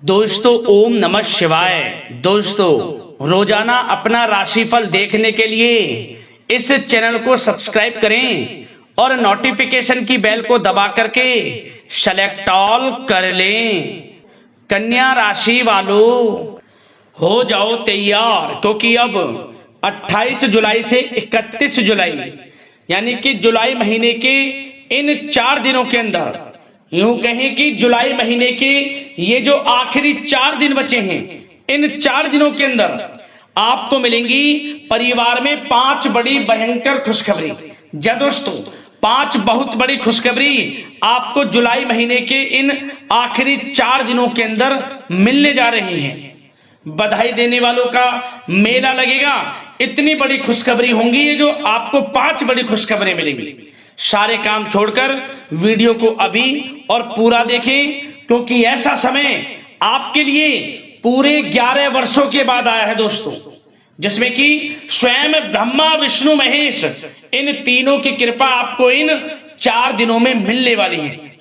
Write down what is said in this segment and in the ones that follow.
दोस्तों ओम नमः शिवाय। दोस्तों रोजाना अपना राशिफल देखने के लिए इस चैनल को सब्सक्राइब करें और नोटिफिकेशन की बेल को दबा करके सेलेक्ट ऑल कर लें। कन्या राशि वालों हो जाओ तैयार, क्योंकि अब 28 जुलाई से 31 जुलाई यानी कि जुलाई महीने के इन 4 दिनों के अंदर, यूं कहें कि जुलाई महीने के ये जो आखिरी 4 दिन बचे हैं, इन 4 दिनों के अंदर आपको मिलेंगी परिवार में 5 बड़ी भयंकर खुशखबरी। जी दोस्तों, 5 बहुत बड़ी खुशखबरी आपको जुलाई महीने के इन आखिरी 4 दिनों के अंदर मिलने जा रही हैं। बधाई देने वालों का मेला लगेगा। इतनी बड़ी खुशखबरी होंगी ये जो आपको 5 बड़ी खुशखबरें मिलेंगी। सारे काम छोड़कर वीडियो को अभी और पूरा देखें, क्योंकि ऐसा समय आपके लिए पूरे 11 वर्षों के बाद आया है दोस्तों, जिसमें कि स्वयं ब्रह्मा विष्णु महेश इन तीनों की कृपा आपको इन 4 दिनों में मिलने वाली है।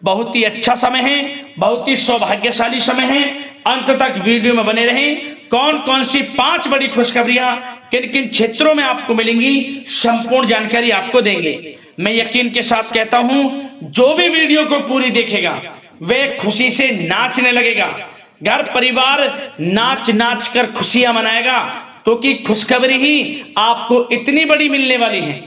बहुत ही अच्छा समय है, बहुत ही सौभाग्यशाली समय है। अंत तक वीडियो में बने रहें। कौन कौन सी 5 बड़ी खुशखबरियां किन किन क्षेत्रों में आपको मिलेंगी, संपूर्ण जानकारी आपको देंगे। मैं यकीन के साथ कहता हूं, जो भी वीडियो को पूरी देखेगा वह खुशी से नाचने लगेगा। घर परिवार नाच नाच कर खुशियां मनाएगा, क्योंकि खुशखबरी ही आपको इतनी बड़ी मिलने वाली है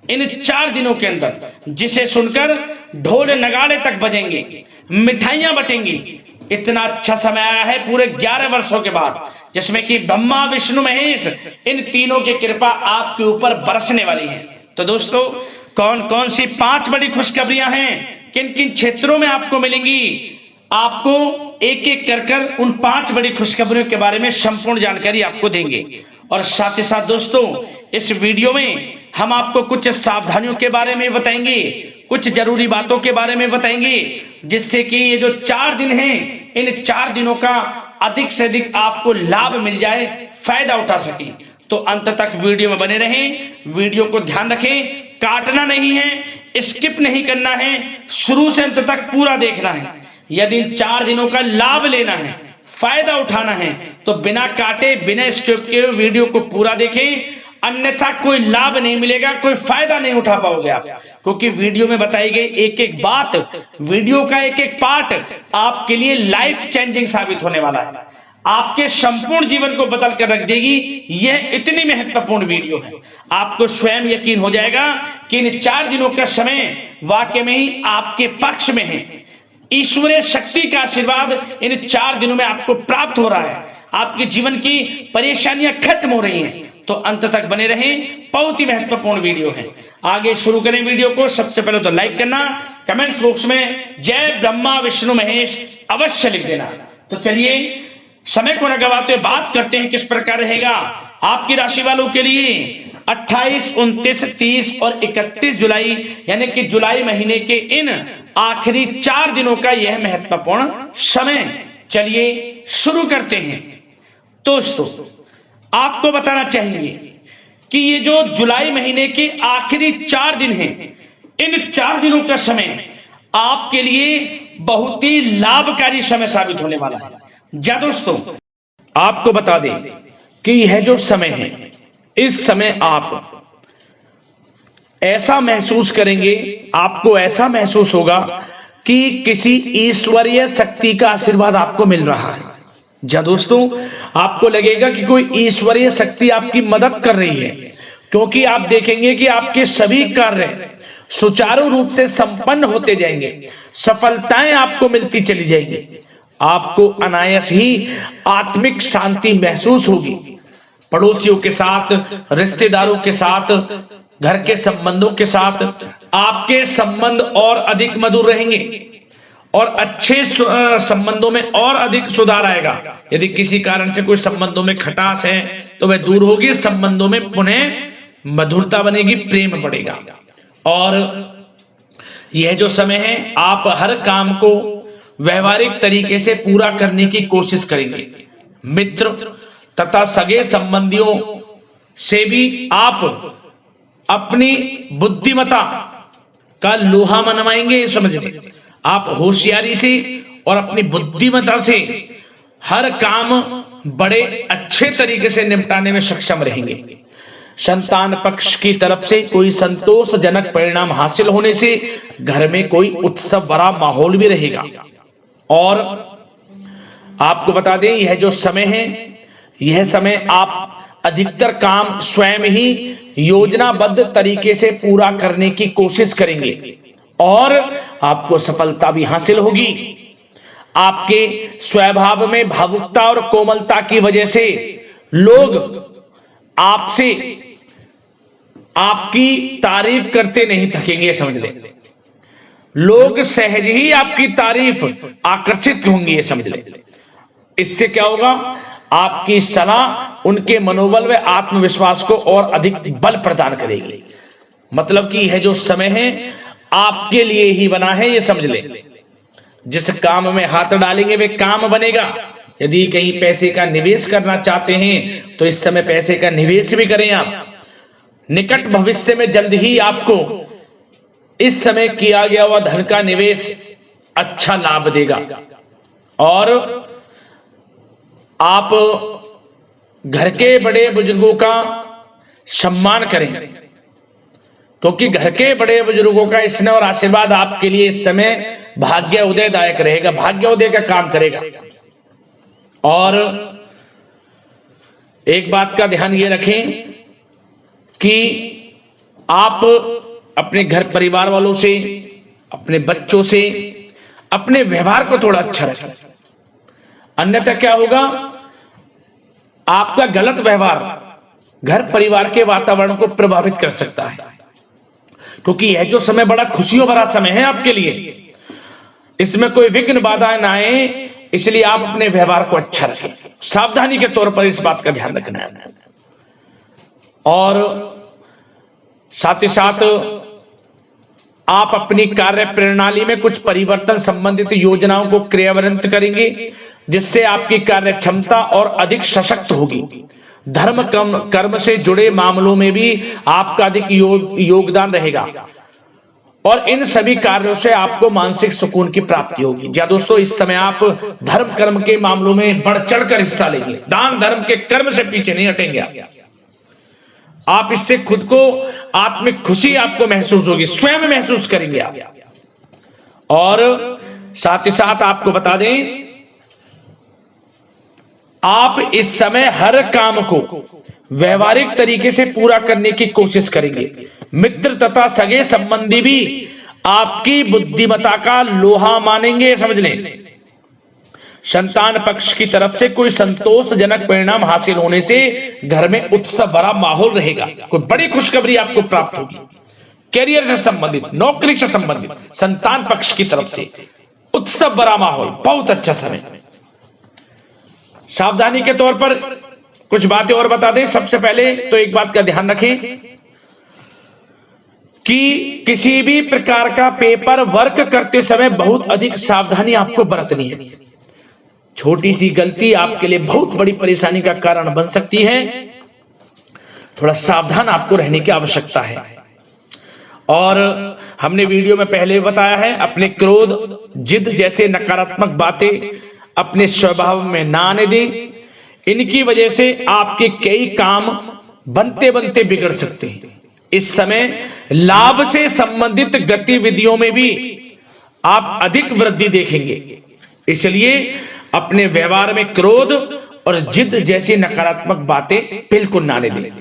इन 4 दिनों के अंदर, जिसे सुनकर ढोल नगाड़े तक बजेंगे, मिठाइयां बटेंगी। इतना अच्छा समय आया है पूरे 11 वर्षों के बाद, जिसमें कि ब्रह्मा विष्णु महेश इन तीनों की कृपा आपके ऊपर बरसने वाली है। तो दोस्तों, कौन कौन सी 5 बड़ी खुशखबरियां हैं, किन किन क्षेत्रों में आपको मिलेंगी, आपको एक एक कर उन 5 बड़ी खुशखबरियों के बारे में संपूर्ण जानकारी आपको देंगे। और साथ ही साथ दोस्तों, इस वीडियो में हम आपको कुछ सावधानियों के बारे में बताएंगे, कुछ जरूरी बातों के बारे में बताएंगे, जिससे कि ये जो 4 दिन हैं, इन 4 दिनों का अधिक से अधिक आपको लाभ मिल जाए, फायदा उठा सके। तो अंत तक वीडियो में बने रहें। वीडियो को ध्यान रखें, काटना नहीं है, स्किप नहीं करना है, शुरू से अंत तक पूरा देखना है। यदि इन 4 दिनों का लाभ लेना है, फायदा उठाना है, तो बिना काटे बिना स्किप के वीडियो को पूरा देखें, अन्यथा कोई लाभ नहीं मिलेगा, कोई फायदा नहीं उठा पाओगे आप। क्योंकि वीडियो में बताई गई एक एक बात, वीडियो का एक एक पार्ट आपके लिए लाइफ चेंजिंग साबित होने वाला है, आपके संपूर्ण जीवन को बदल कर रख देगी। यह इतनी महत्वपूर्ण वीडियो है, आपको स्वयं यकीन हो जाएगा कि इन 4 दिनों का समय वाकई में ही आपके पक्ष में है। ईश्वरीय शक्ति का आशीर्वाद इन 4 दिनों में आपको प्राप्त हो रहा है, आपके जीवन की परेशानियां खत्म हो रही हैं। तो अंत तक बने रहें, बहुत ही महत्वपूर्ण वीडियो है। आगे शुरू करें वीडियो को। सबसे पहले तो लाइक करना, कमेंट्स बॉक्स में जय ब्रह्मा विष्णु महेश अवश्य लिख देना। तो चलिए समय को न गवाते हुए बात करते हैं किस प्रकार रहेगा आपकी राशि वालों के लिए 28, 29, 30 और 31 जुलाई यानी कि जुलाई महीने के इन आखिरी 4 दिनों का यह महत्वपूर्ण समय। चलिए शुरू करते हैं। दोस्तों, आपको बताना चाहिए कि ये जो जुलाई महीने के आखिरी 4 दिन हैं, इन 4 दिनों का समय आपके लिए बहुत ही लाभकारी समय साबित होने वाला है। जा दोस्तों, आपको बता दें कि यह जो समय है, इस समय आप ऐसा महसूस करेंगे, आपको ऐसा महसूस होगा कि किसी ईश्वरीय शक्ति का आशीर्वाद आपको मिल रहा है। जा दोस्तों, आपको लगेगा कि कोई ईश्वरीय शक्ति आपकी मदद कर रही है, क्योंकि आप देखेंगे कि आपके सभी कार्य सुचारू रूप से संपन्न होते जाएंगे, सफलताएं आपको मिलती चली जाएंगी, आपको अनायास ही आत्मिक शांति महसूस होगी। पड़ोसियों के साथ, रिश्तेदारों के साथ, घर के संबंधों के साथ आपके संबंध और अधिक मधुर रहेंगे और अच्छे संबंधों में और अधिक सुधार आएगा। यदि किसी कारण से कोई संबंधों में खटास है तो वह दूर होगी, संबंधों में पुनः मधुरता बनेगी, प्रेम बढ़ेगा। और यह जो समय है, आप हर काम को व्यवहारिक तरीके से पूरा करने की कोशिश करेंगे। मित्र तथा सगे संबंधियों से भी आप अपनी बुद्धिमत्ता का लोहा मनवाएंगे। समझ लें, आप होशियारी से और अपनी बुद्धिमत्ता से हर काम बड़े अच्छे तरीके से निपटाने में सक्षम रहेंगे। संतान पक्ष की तरफ से कोई संतोषजनक परिणाम हासिल होने से घर में कोई उत्सव भरा माहौल भी रहेगा। और आपको बता दें, यह जो समय है, यह समय आप अधिकतर काम स्वयं ही योजनाबद्ध तरीके से पूरा करने की कोशिश करेंगे और आपको सफलता भी हासिल होगी। आपके स्वभाव में भावुकता और कोमलता की वजह से लोग आपसे आपकी तारीफ करते नहीं थकेंगे, समझ लें। लोग सहज ही आपकी तारीफ आकर्षित होंगी, ये समझ लें। इससे क्या होगा, आपकी सलाह उनके मनोबल व आत्मविश्वास को और अधिक बल प्रदान करेगी। मतलब कि यह जो समय है आपके लिए ही बना है, ये समझ लें। जिस काम में हाथ डालेंगे वे काम बनेगा। यदि कहीं पैसे का निवेश करना चाहते हैं तो इस समय पैसे का निवेश भी करें आप। निकट भविष्य में जल्द ही आपको इस समय किया गया हुआ धन का निवेश अच्छा लाभ देगा। और आप घर के बड़े बुजुर्गों का सम्मान करें, क्योंकि घर के बड़े बुजुर्गों का स्नेह और आशीर्वाद आपके लिए इस समय भाग्य उदयदायक रहेगा, भाग्य उदय का काम करेगा। और एक बात का ध्यान ये रखें कि आप अपने घर परिवार वालों से, अपने बच्चों से अपने व्यवहार को थोड़ा अच्छा रखें। अन्यथा क्या होगा, आपका गलत व्यवहार घर परिवार के वातावरण को प्रभावित कर सकता है। क्योंकि यह जो समय बड़ा खुशियों भरा समय है आपके लिए, इसमें कोई विघ्न बाधा ना आए, इसलिए आप अपने व्यवहार को अच्छा रखें। सावधानी के तौर पर इस बात का ध्यान रखना है। और साथ ही साथ आप अपनी कार्य प्रणाली में कुछ परिवर्तन संबंधित योजनाओं को क्रियान्वित करेंगे, जिससे आपकी कार्य क्षमता और अधिक सशक्त होगी। धर्म कर्म से जुड़े मामलों में भी आपका अधिक योगदान रहेगा और इन सभी कार्यों से आपको मानसिक सुकून की प्राप्ति होगी। जी दोस्तों, इस समय आप धर्म कर्म के मामलों में बढ़ चढ़कर हिस्सा लेंगे। दान धर्म के कर्म से पीछे नहीं हटेंगे आप। इससे खुद को आत्मिक खुशी आपको महसूस होगी, स्वयं महसूस करेंगे आप। और साथ ही साथ आपको बता दें, आप इस समय हर काम को व्यवहारिक तरीके से पूरा करने की कोशिश करेंगे। मित्र तथा सगे संबंधी भी आपकी बुद्धिमत्ता का लोहा मानेंगे, समझ लें। संतान पक्ष की तरफ से कोई संतोषजनक परिणाम हासिल होने से घर में उत्सव भरा माहौल रहेगा। कोई बड़ी खुशखबरी आपको प्राप्त होगी। कैरियर से संबंधित, नौकरी से संबंधित, संतान पक्ष की तरफ से उत्सव भरा माहौल, बहुत अच्छा समय। सावधानी के तौर पर कुछ बातें और बता दें। सबसे पहले तो एक बात का ध्यान रखें कि किसी भी प्रकार का पेपर वर्क करते समय बहुत अधिक सावधानी आपको बरतनी है। छोटी सी गलती आपके लिए बहुत बड़ी परेशानी का कारण बन सकती है। थोड़ा सावधान आपको रहने की आवश्यकता है। और हमने वीडियो में पहले बताया है, अपने क्रोध, जिद जैसे नकारात्मक बातें अपने स्वभाव में ना आने दें। इनकी वजह से आपके कई काम बनते बनते बिगड़ सकते हैं। इस समय लाभ से संबंधित गतिविधियों में भी आप अधिक वृद्धि देखेंगे, इसलिए अपने व्यवहार में क्रोध और जिद जैसी नकारात्मक बातें बिल्कुल ना आने दें।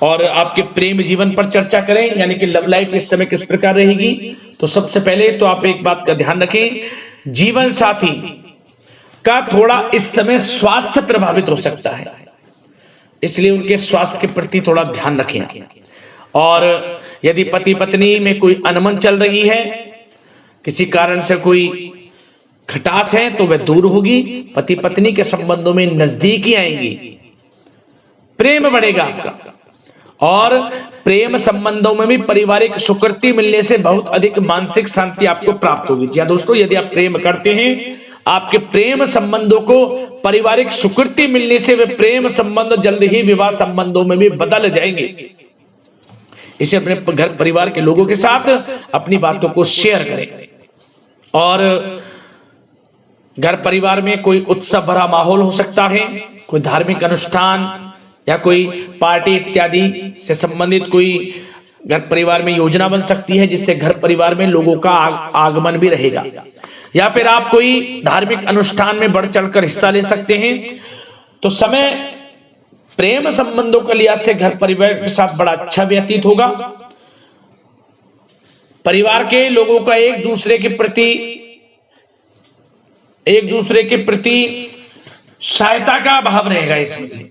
और आपके प्रेम जीवन पर चर्चा करें, यानी कि लव लाइफ इस समय किस प्रकार रहेगी। तो सबसे पहले तो आप एक बात का ध्यान रखें, जीवन साथी का थोड़ा इस समय स्वास्थ्य प्रभावित हो सकता है, इसलिए उनके स्वास्थ्य के प्रति थोड़ा ध्यान रखें। और यदि पति पत्नी में कोई अनबन चल रही है, किसी कारण से कोई खटास है, तो वह दूर होगी। पति पत्नी के संबंधों में नजदीकी आएंगी, प्रेम बढ़ेगा आपका। और प्रेम संबंधों में भी पारिवारिक स्वीकृति मिलने से बहुत अधिक मानसिक शांति आपको प्राप्त होगी। जी दोस्तों, यदि आप प्रेम करते हैं, आपके प्रेम संबंधों को पारिवारिक स्वीकृति मिलने से वे प्रेम संबंध जल्द ही विवाह संबंधों में भी बदल जाएंगे। इसे अपने घर परिवार के लोगों के साथ अपनी बातों को शेयर करें। और घर परिवार में कोई उत्सव भरा माहौल हो सकता है, कोई धार्मिक अनुष्ठान या कोई पार्टी इत्यादि से संबंधित कोई घर परिवार में योजना बन सकती है, जिससे घर परिवार में लोगों का आगमन भी रहेगा। या फिर आप कोई धार्मिक अनुष्ठान में बढ़ चढ़कर हिस्सा ले सकते हैं। तो समय प्रेम संबंधों के लिहाज से घर परिवार के साथ बड़ा अच्छा व्यतीत होगा। परिवार के लोगों का एक दूसरे के प्रति सहायता का भाव रहेगा इसमें,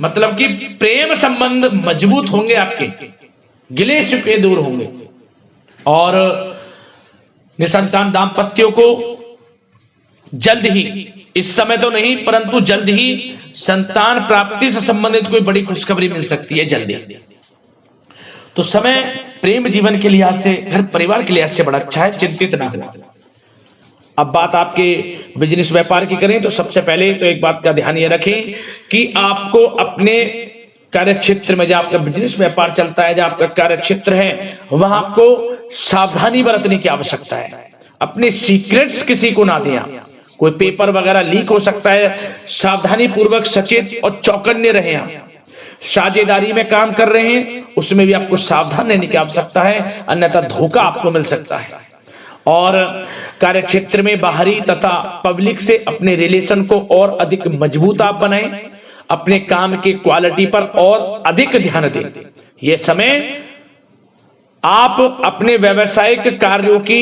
मतलब कि प्रेम संबंध मजबूत होंगे, आपके गिले शिकवे दूर होंगे। और निसंतान दाम्पत्यों को जल्द ही, इस समय तो नहीं परंतु जल्द ही संतान प्राप्ति से संबंधित कोई बड़ी खुशखबरी मिल सकती है जल्दी। तो समय प्रेम जीवन के लिहाज से, घर परिवार के लिहाज से बड़ा अच्छा है, चिंतित ना हो। अब बात आपके बिजनेस व्यापार की करें तो सबसे पहले तो एक बात का ध्यान ये रखें कि आपको अपने कार्य क्षेत्र में, जहां आपका बिजनेस व्यापार चलता है, जहां आपका कार्य क्षेत्र है, वहां आपको सावधानी बरतने की आवश्यकता है। अपने सीक्रेट्स किसी को ना दें। कोई पेपर वगैरह लीक हो सकता है, सावधानी पूर्वक सचेत और चौकन्ने रहें। आप साझेदारी में काम कर रहे हैं, उसमें भी आपको सावधान रहने की आवश्यकता है, अन्यथा धोखा आपको मिल सकता है। और कार्य क्षेत्र में बाहरी तथा पब्लिक से अपने रिलेशन को और अधिक मजबूत आप बनाएं। अपने काम की क्वालिटी पर और अधिक ध्यान दें। यह समय आप अपने व्यावसायिक कार्यों की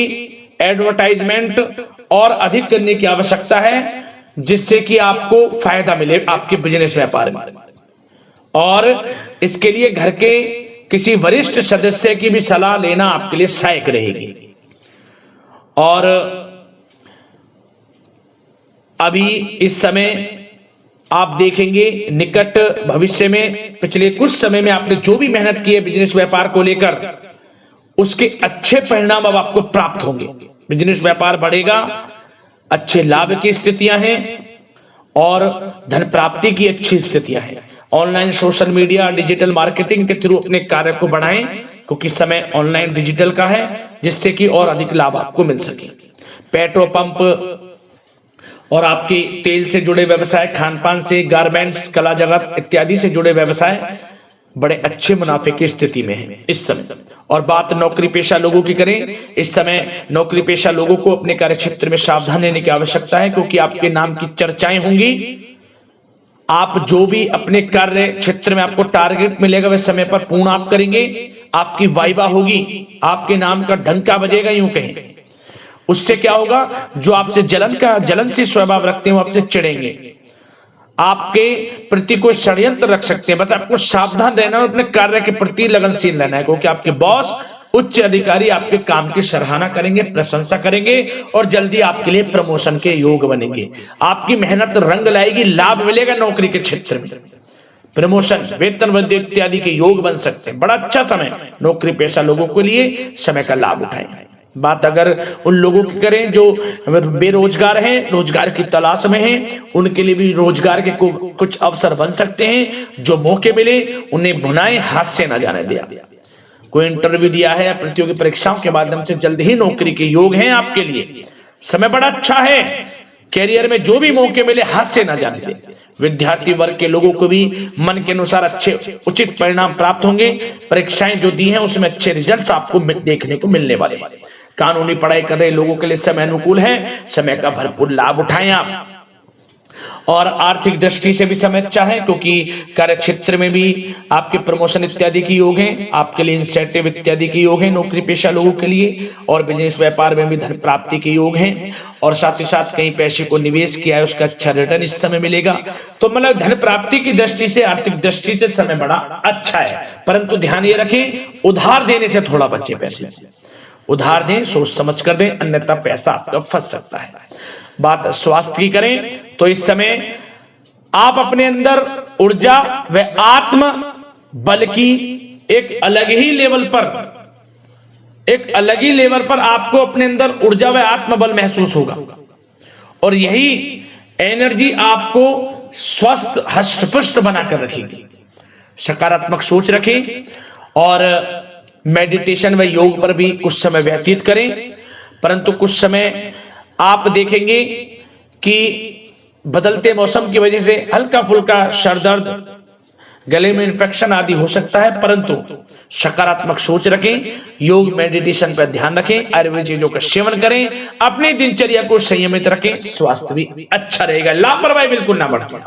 एडवर्टाइजमेंट और अधिक करने की आवश्यकता है, जिससे कि आपको फायदा मिले आपके बिजनेस व्यापार में। और इसके लिए घर के किसी वरिष्ठ सदस्य की भी सलाह लेना आपके लिए सहायक रहेगी। और अभी इस समय आप देखेंगे निकट भविष्य में, पिछले कुछ समय में आपने जो भी मेहनत की है बिजनेस व्यापार को लेकर, उसके अच्छे परिणाम अब आपको प्राप्त होंगे। बिजनेस व्यापार बढ़ेगा, अच्छे लाभ की स्थितियां हैं और धन प्राप्ति की अच्छी स्थितियां हैं। Online social media digital marketing के थ्रू अपने कार्य को बढ़ाएं, क्योंकि समय ऑनलाइन डिजिटल का है, जिससे कि और अधिक लाभ आपको मिल सके। पेट्रोल पंप और आपके तेल से जुड़े व्यवसाय, खान पान से, गारमेंट्स, कला जगत इत्यादि से जुड़े व्यवसाय बड़े अच्छे मुनाफे की स्थिति में है इस समय। और बात नौकरी पेशा लोगों की करें, इस समय नौकरी पेशा लोगों को अपने कार्य क्षेत्र में सावधान रहने की आवश्यकता है, क्योंकि आपके नाम की चर्चाएं होंगी। आप जो भी अपने कार्य क्षेत्र में आपको टारगेट मिलेगा वह समय पर पूर्ण आप करेंगे। आपकी वाइवा होगी, आपके नाम का डंका बजेगा, यूं कहें। उससे क्या होगा, जो आपसे जलनशील स्वभाव रखते हैं वो आपसे चिढ़ेंगे, आपके प्रति कोई षड्यंत्र रख सकते हैं। बस आपको सावधान रहना और अपने कार्य के प्रति लगनशील रहना है, क्योंकि आपके बॉस, उच्च अधिकारी आपके काम की सराहना करेंगे, प्रशंसा करेंगे और जल्दी आपके लिए प्रमोशन के योग बनेंगे। आपकी मेहनत रंग लाएगी, लाभ मिलेगा नौकरी के क्षेत्र में, प्रमोशन, वेतन वृद्धि इत्यादि के योग बन सकते हैं। बड़ा अच्छा समय नौकरी पेशा लोगों के लिए, समय का लाभ उठाएं। बात अगर उन लोगों की करें जो बेरोजगार हैं, रोजगार की तलाश में हैं, उनके लिए भी रोजगार के कुछ अवसर बन सकते हैं। जो मौके मिले उन्हें भुनाएं, हाथ से न जाने दिया। कोई इंटरव्यू दिया है या प्रतियोगी परीक्षाओं के माध्यम से जल्द ही नौकरी के योग हैं आपके लिए। समय बड़ा अच्छा है, कैरियर में जो भी मौके मिले हाथ से न जाने दें। विद्यार्थी वर्ग के लोगों को भी मन के अनुसार अच्छे उचित परिणाम प्राप्त होंगे। परीक्षाएं जो दी हैं उसमें अच्छे रिजल्ट आपको देखने को मिलने वाले हैं। कानूनी पढ़ाई कर रहे लोगों के लिए समय अनुकूल है, समय का भरपूर लाभ उठाएं आप। और आर्थिक दृष्टि से भी समय अच्छा है, क्योंकि कार्य क्षेत्र में भी आपके प्रमोशन इत्यादि की योग हैं, आपके लिए इंसेंटिव इत्यादि के योग हैं नौकरी पेशा लोगों के लिए। और बिजनेस व्यापार में भी धन प्राप्ति के योग हैं, और साथ ही साथ कहीं पैसे को निवेश किया है उसका अच्छा रिटर्न इस समय मिलेगा। तो मतलब धन प्राप्ति की दृष्टि से, आर्थिक दृष्टि से समय बड़ा अच्छा है। परंतु ध्यान ये रखें, उधार देने से थोड़ा बचे। पैसे उधार दें, सोच समझ कर दें, अन्यथा पैसा आपका फंस सकता है। बात स्वास्थ्य की करें तो इस समय आप अपने अंदर ऊर्जा व आत्म बल की एक अलग ही लेवल पर आपको अपने अंदर ऊर्जा व आत्म बल महसूस होगा। और यही एनर्जी आपको स्वस्थ हष्ट-पुष्ट बनाकर रखेगी। सकारात्मक सोच रखें और मेडिटेशन व योग पर भी कुछ समय व्यतीत करें। परंतु कुछ समय आप देखेंगे कि बदलते मौसम की वजह से हल्का फुल्का सर दर्द, गले में इन्फेक्शन आदि हो सकता है, परंतु सकारात्मक सोच रखें, योग मेडिटेशन पर ध्यान रखें, आयुर्वेद चीजों का सेवन करें, अपनी दिनचर्या को संयमित रखें, स्वास्थ्य भी अच्छा रहेगा। लापरवाही बिल्कुल ना बरतें।